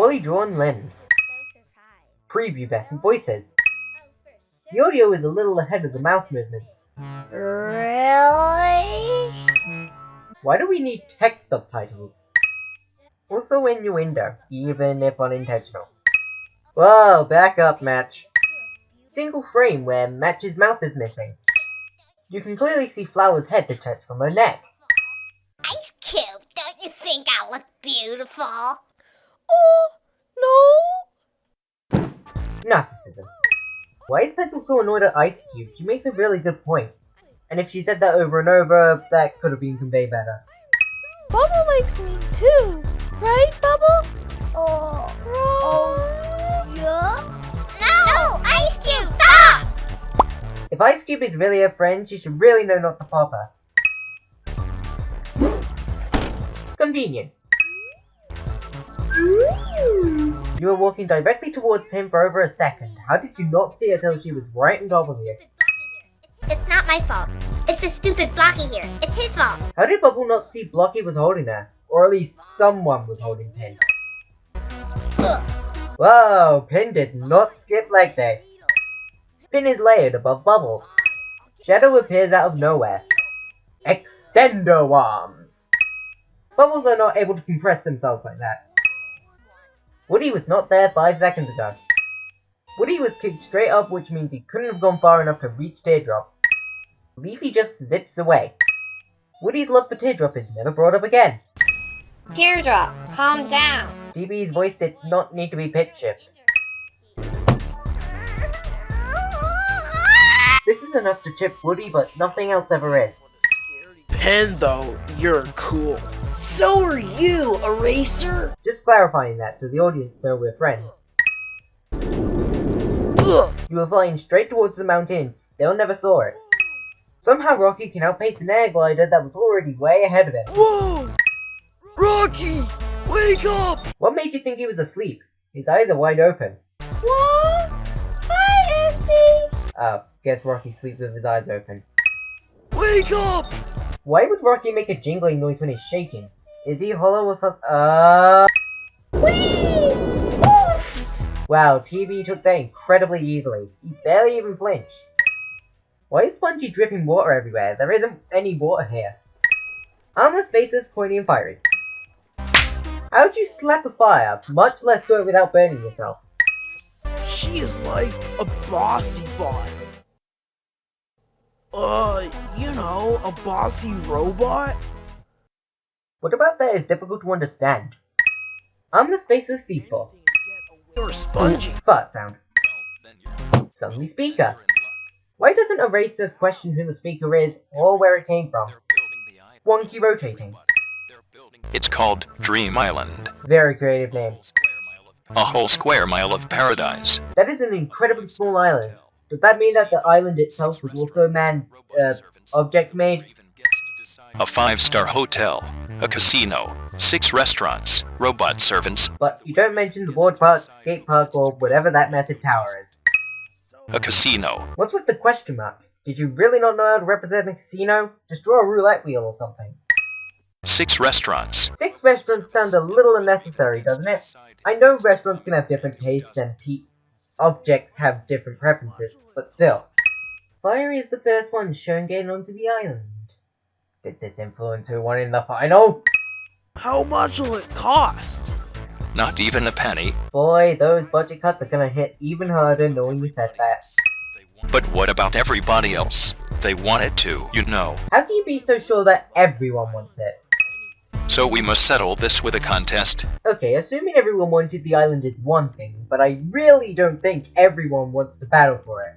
poorly drawn limbs, prepubescent voices. The audio is a little ahead of the mouth movements. Really? Why do we need text subtitles? Also innuendo, even if unintentional. Whoa, back up, Match. Single frame where Match's mouth is missing. You can clearly see Flower's head detached from her neck. Ice Cube, don't you think I look beautiful? Oh, no. Narcissism. Why is Pencil so annoyed at Ice Cube? She makes a really good point. And if she said that over and over, that could have been conveyed better. Bubble likes me too, right, Bubble? Yeah? No! Ice Cube, stop! If Ice Cube is really her friend, she should really know not to pop her. Convenient. You were walking directly towards him for over a second. How did you not see her till she was right on top of you? It's not my fault. It's the stupid Blocky here. It's his fault. How did Bubble not see Blocky was holding her? Or at least someone was holding Pin. Whoa, Pin did not skip leg day. Pin is layered above Bubble. Shadow appears out of nowhere. Extendo arms. Bubbles are not able to compress themselves like that. Woody was not there 5 seconds ago. Woody was kicked straight up, which means he couldn't have gone far enough to reach Teardrop. Leafy just zips away. Woody's love for Teardrop is never brought up again. Teardrop, calm down. DB's voice did not need to be pitch shifted. This is enough to chip Woody, but nothing else ever is. Pen, though, you're cool. So are you, Eraser! Just clarifying that so the audience know we're friends. Ugh. You were flying straight towards the mountain and still never saw it. Somehow Rocky can outpace an air glider that was already way ahead of it. Whoa! Rocky! Wake up! What made you think he was asleep? His eyes are wide open. What? Hi, Esty. Guess Rocky sleeps with his eyes open. Wake up! Why would Rocky make a jingling noise when he's shaking? Is he hollow or something? Whee! Oof! Wow, TV took that incredibly easily. He barely even flinched. Why is Spongy dripping water everywhere? There isn't any water here. Armless faces, pointy and fiery. How'd you slap a fire, much less do it without burning yourself? She is like a bossy bot. You know, a bossy robot? What about that is difficult to understand? Armless faceless thiefball. You're spongy. Fart sound. Suddenly speaker. Why doesn't Eraser question who the speaker is or where it came from? Wonky rotating. It's called Dream Island. Very creative name. A whole square mile of paradise. That is an incredibly small island. Does that mean that the island itself was also object made? A 5-star hotel. A casino. 6 restaurants. Robot servants. But you don't mention the board park, skate park, or whatever that massive tower is. A casino. What's with the question mark? Did you really not know how to represent a casino? Just draw a roulette wheel or something. 6 restaurants. 6 restaurants sound a little unnecessary, doesn't it? I know restaurants can have different tastes and objects have different preferences, but still. Fiery is the first one shown getting onto the island. Did this influence who won in the final? How much will it cost? Not even a penny. Boy, those budget cuts are gonna hit even harder knowing you said that. But what about everybody else? They want it to, you know. How can you be so sure that everyone wants it? So we must settle this with a contest. Okay, assuming everyone wanted the island is one thing, but I really don't think everyone wants to battle for it.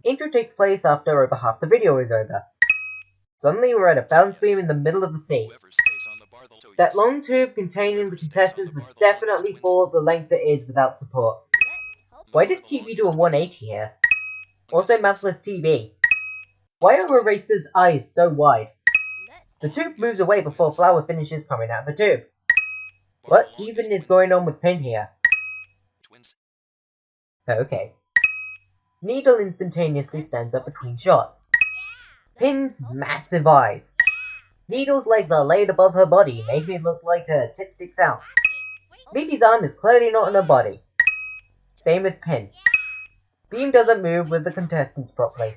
Intro takes place after over half the video is over. Suddenly we're at a balance beam in the middle of the sea. That long tube containing the contestants would definitely fall the length it is without support. Why does TV do a 180 here? Also mouthless TV. Why are Eraser's eyes so wide? The tube moves away before Flower finishes coming out of the tube. What even is going on with Pin here? Okay. Needle instantaneously stands up between shots. Pin's massive eyes. Needle's legs are laid above her body, making it look like her tip sticks out. Leafy's arm is clearly not in her body. Same with Pin. Beam doesn't move with the contestants properly.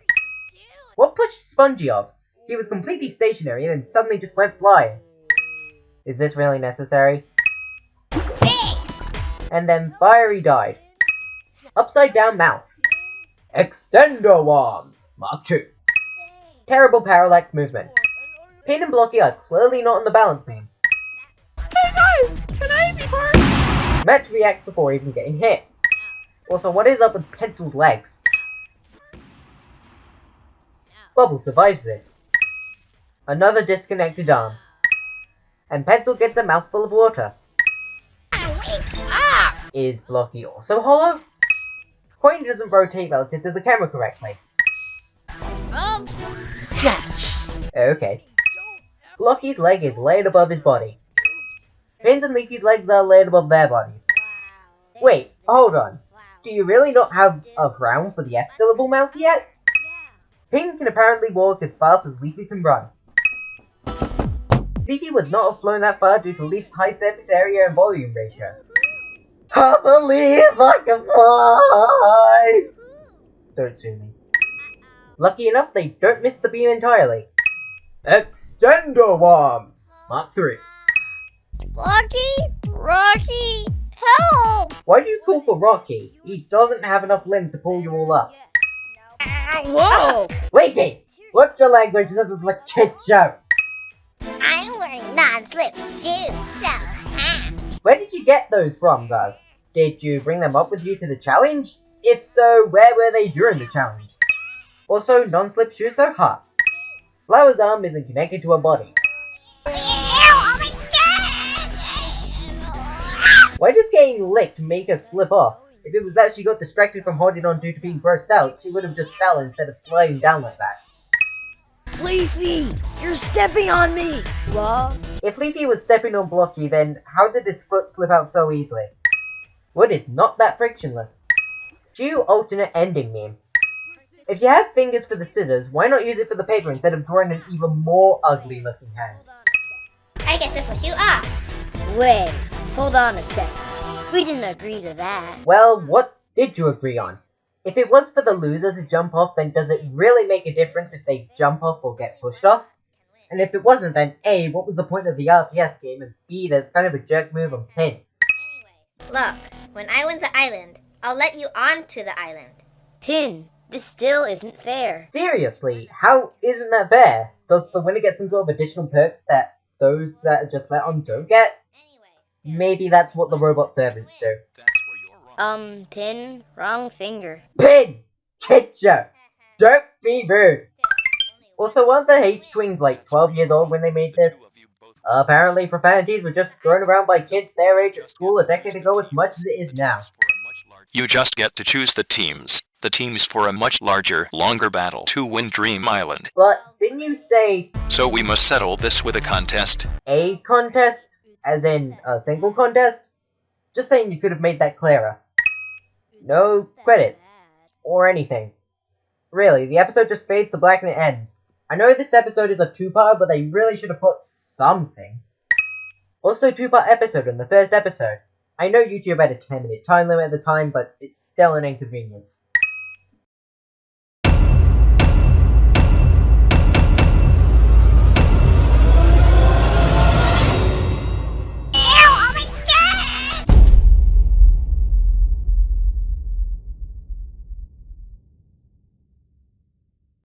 What pushed Spongy off? He was completely stationary and then suddenly just went flying. Is this really necessary? And then Fiery died. Upside down mouth. Extendo arms. Mark 2. Terrible parallax movement. Pin and Blocky are clearly not on the balance beam. Hey guys, can I be part? Match reacts before even getting hit. Also, what is up with Pencil's legs? Bubble survives this. Another disconnected arm. And Pencil gets a mouthful of water. Is Blocky also hollow? Coin doesn't rotate relative to the camera correctly. Snatch. Okay. Blocky's leg is laid above his body. Pin's and Leafy's legs are laid above their bodies. Wait, hold on. Do you really not have a frown for the F-syllable mouth yet? Pin can apparently walk as fast as Leafy can run. Leafy would not have flown that far due to Leaf's high surface area and volume ratio. I believe I can fly! Don't sue me. Lucky enough, they don't miss the beam entirely. Extendo arms! Mark 3. Rocky, help! Why do you call for Rocky? He doesn't have enough limbs to pull you all up. Whoa! Leafy! Watch your language, this is a kid show! I'm wearing non-slip shoes, so Where did you get those from, though? Did you bring them up with you to the challenge? If so, where were they during the challenge? Also, non-slip shoes are hot. Flower's arm isn't connected to her body. oh my god! Why does getting licked make her slip off? If it was that she got distracted from holding on due to being grossed out, she would have just fell instead of sliding down like that. Leafy, you're stepping on me. What? If Leafy was stepping on Blocky, then how did his foot slip out so easily? Wood is not that frictionless. Cue alternate ending meme. If you have fingers for the scissors, why not use it for the paper instead of drawing an even more ugly looking hand? I get to push you off. Wait, hold on a sec. We didn't agree to that. Well, what did you agree on? If it was for the loser to jump off, then does it really make a difference if they jump off or get pushed off? And if it wasn't, then A, what was the point of the RTS game, and B, that's kind of a jerk move on Pin. Look, when I win the island, I'll let you onto the island. Pin, this still isn't fair. Seriously, how isn't that fair? Does the winner get some sort of additional perk that those that are just let on don't get? Maybe that's what the robot servants do. Pin, wrong finger. Pin! Kitcher! Don't be rude! Also, weren't the H-twins like 12 years old when they made this? Apparently, profanities were just thrown around by kids their age at school a decade ago as much as it is now. You just get to choose the teams. The teams for a much larger, longer battle to win Dream Island. But didn't you say So we must settle this with a contest. a contest? As in a single contest? Just saying you could have made that clearer. No credits. Or anything. Really, the episode just fades to black and it ends. I know this episode is a two-part, but they really should have put something. Also, two-part episode in the first episode. I know YouTube had a 10-minute time limit at the time, but it's still an inconvenience.